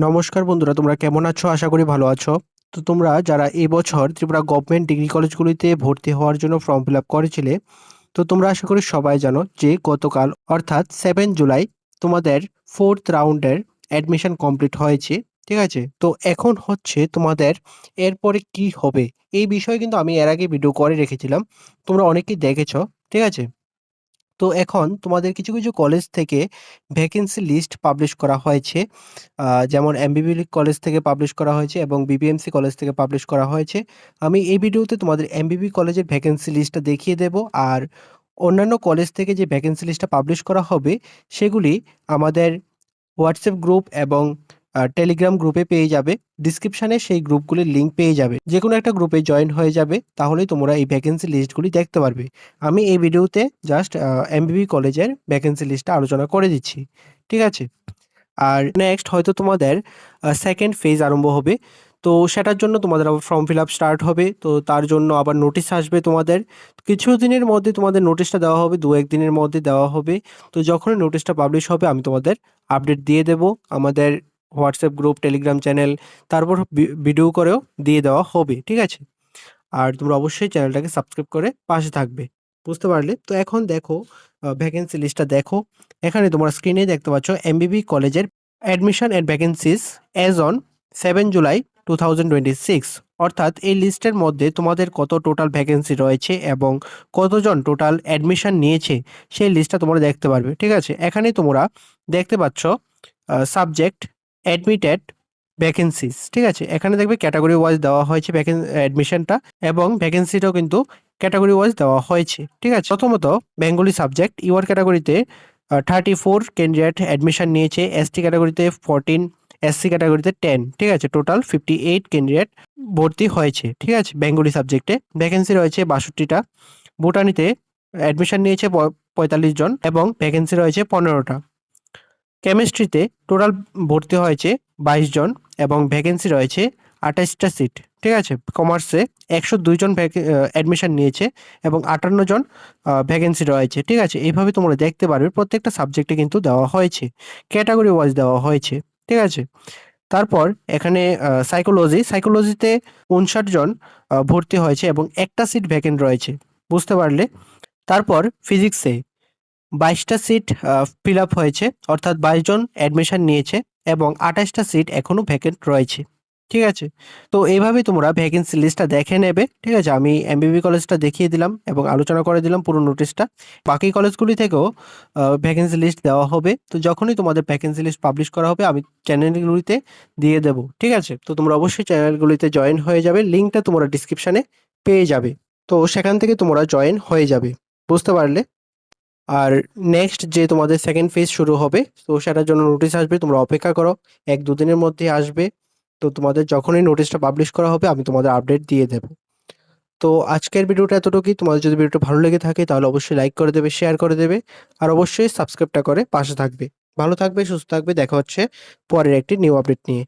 নমস্কার বন্ধুরা, তোমরা কেমন আছো? আশা করি ভালো আছো। তো তোমরা যারা এই বছর ত্রিপুরা গভর্নমেন্ট ডিগ্রি কলেজগুলিতে ভর্তি হওয়ার জন্য ফর্ম ফিল আপ করেছিলে, তো তোমরা আশা করি সবাই জানো যে গতকাল অর্থাৎ 7 জুলাই তোমাদের ফোর্থ রাউন্ডের অ্যাডমিশন কমপ্লিট হয়েছে। ঠিক আছে, তো এখন হচ্ছে তোমাদের এরপরে কি হবে এই বিষয়ে কিন্তু আমি এর আগে ভিডিও করে রেখেছিলাম, তোমরা অনেকেই দেখেছো। ঠিক আছে, তো এখন তোমাদের কিছু কিছু কলেজ থেকে ভ্যাকেন্সি লিস্ট পাবলিশ করা হয়েছে। যেমন এমবিবি কলেজ থেকে পাবলিশ করা হয়েছে এবং বিবিএমসি কলেজ থেকে পাবলিশ করা হয়েছে। আমি এই ভিডিওতে তোমাদের এমবিবি কলেজের ভ্যাকেন্সি লিস্টটা দেখিয়ে দেব, আর অন্যান্য কলেজ থেকে যে ভ্যাকেন্সি লিস্টটা পাবলিশ করা হবে সেগুলি আমাদের হোয়াটসঅ্যাপ গ্রুপ এবং টেলিগ্রাম গ্রুপে পেয়ে যাবে। ডিসক্রিপশানে সেই গ্রুপগুলির লিঙ্ক পেয়ে যাবে, যে কোনো একটা গ্রুপে জয়েন হয়ে যাবে, তাহলেই তোমরা এই ভ্যাকেন্সি লিস্টগুলি দেখতে পারবে। আমি এই ভিডিওতে জাস্ট এমবিবি কলেজের ভ্যাকেন্সি লিস্টটা আলোচনা করে দিচ্ছি। ঠিক আছে, আর নেক্সট হয়তো তোমাদের সেকেন্ড ফেজ আরম্ভ হবে। তো সেটার জন্য তোমাদের আবার ফর্ম ফিল আপ স্টার্ট হবে, তো তার জন্য আবার নোটিশ আসবে তোমাদের। কিছু দিনের মধ্যে তোমাদের নোটিশটা দেওয়া হবে, দু এক দিনের মধ্যে দেওয়া হবে। তো যখনই নোটিশটা পাবলিশ হবে আমি তোমাদের আপডেট দিয়ে দেব আমাদের হোয়াটসঅ্যাপ গ্রুপ, টেলিগ্রাম চ্যানেল, তারপর ভিডিও করেও দিয়ে দেওয়া হবে। ঠিক আছে, আর তোমরা অবশ্যই চ্যানেলটাকে সাবস্ক্রাইব করে পাশে থাকবে। বুঝতে পারলে? তো এখন দেখো ভ্যাকেন্সি লিস্টটা দেখো। এখানে তোমরা স্ক্রিনে দেখতে পাচ্ছ এমবিবি কলেজের admission and vacancies as on 7 July 2026। অর্থাৎ এই লিস্টের মধ্যে তোমাদের কত টোটাল ভ্যাকেন্সি রয়েছে এবং কতজন টোটাল অ্যাডমিশন নিয়েছে সেই লিস্টটা তোমরা দেখতে পারবে। ঠিক আছে, এখানে তোমরা দেখতে পাচ্ছ সাবজেক্ট, অ্যাডমিটেড, ভ্যাকেন্সিস। ঠিক আছে, এখানে দেখবে ক্যাটাগরি ওয়াইজ দেওয়া হয়েছে অ্যাডমিশনটা, এবং ভ্যাকেন্সিটাও কিন্তু ক্যাটাগরি ওয়াইজ দেওয়া হয়েছে। ঠিক আছে, প্রথমত বেঙ্গলি সাবজেক্ট ইউআর ক্যাটাগরিতে 34 ক্যান্ডিডেট অ্যাডমিশন নিয়েছে, এসটি ক্যাটাগরিতে 14, এসসি ক্যাটাগরিতে 10। ঠিক আছে, টোটাল 58 ক্যান্ডিডেট ভর্তি হয়েছে। ঠিক আছে, বেঙ্গলি সাবজেক্টে ভ্যাকেন্সি রয়েছে 62টা। ভুটানিতে অ্যাডমিশন নিয়েছে 45 জন এবং ভ্যাকেন্সি রয়েছে 15টা। কেমিস্ট্রিতে টোটাল ভর্তি হয়েছে 22 জন এবং ভ্যাকেন্সি রয়েছে 28টা সিট। ঠিক আছে, কমার্সে 102 জন অ্যাডমিশন নিয়েছে এবং 58 জন ভ্যাকেন্সি রয়েছে। ঠিক আছে, এইভাবে তোমরা দেখতে পারবে প্রত্যেকটা সাবজেক্টে কিন্তু দেওয়া হয়েছে, ক্যাটাগরি ওয়াইজ দেওয়া হয়েছে। ঠিক আছে, তারপর এখানে সাইকোলজিতে 59 জন ভর্তি হয়েছে এবং একটা সিট ভ্যাকেন্ট রয়েছে। বুঝতে পারলে? তারপর ফিজিক্সে 22টা সিট ফিল আপ হয়েছে, অর্থাৎ 22 জন অ্যাডমিশন নিয়েছে এবং 28টা সিট এখনো ভ্যাকেন্ট রয়েছে। ঠিক আছে, তো এইভাবেই তোমরা ভ্যাকেন্সি লিস্টটা দেখে নেবে। ঠিক আছে, আমি এমবিবি কলেজটা দেখিয়ে দিলাম এবং আলোচনা করে দিলাম পুরো নোটিশটা। বাকি কলেজগুলি থেকেও ভ্যাকেন্সি লিস্ট দেওয়া হবে। তো যখনই তোমাদের ভ্যাকেন্সি লিস্ট পাবলিশ করা হবে আমি চ্যানেলগুলিতে দিয়ে দেবো। ঠিক আছে, তো তোমরা অবশ্যই চ্যানেলগুলিতে জয়েন হয়ে যাবে, লিঙ্কটা তোমরা ডিসক্রিপশানে পেয়ে যাবে। তো সেখান থেকে তোমরা জয়েন হয়ে যাবে। বুঝতে পারলে? আর নেক্সট যে তোমাদের সেকেন্ড ফেজ শুরু হবে, তো সেটার জন্য নোটিশ আসবে, তোমরা অপেক্ষা করো, 1-2 দিনের মধ্যে আসবে। তো তোমাদের যখনই নোটিশটা পাবলিশ করা হবে আমি তোমাদের আপডেট দিয়ে দেব। তো আজকের ভিডিওটা এতটুকুই। তোমাদের যদি ভিডিওটা ভালো লেগে থাকে তাহলে অবশ্যই লাইক করে দেবে, শেয়ার করে দেবে, আর অবশ্যই সাবস্ক্রাইবটা করে পাশে থাকবে। ভালো থাকবে, সুস্থ থাকবে, দেখা হচ্ছে পরের একটি নিউ আপডেট নিয়ে।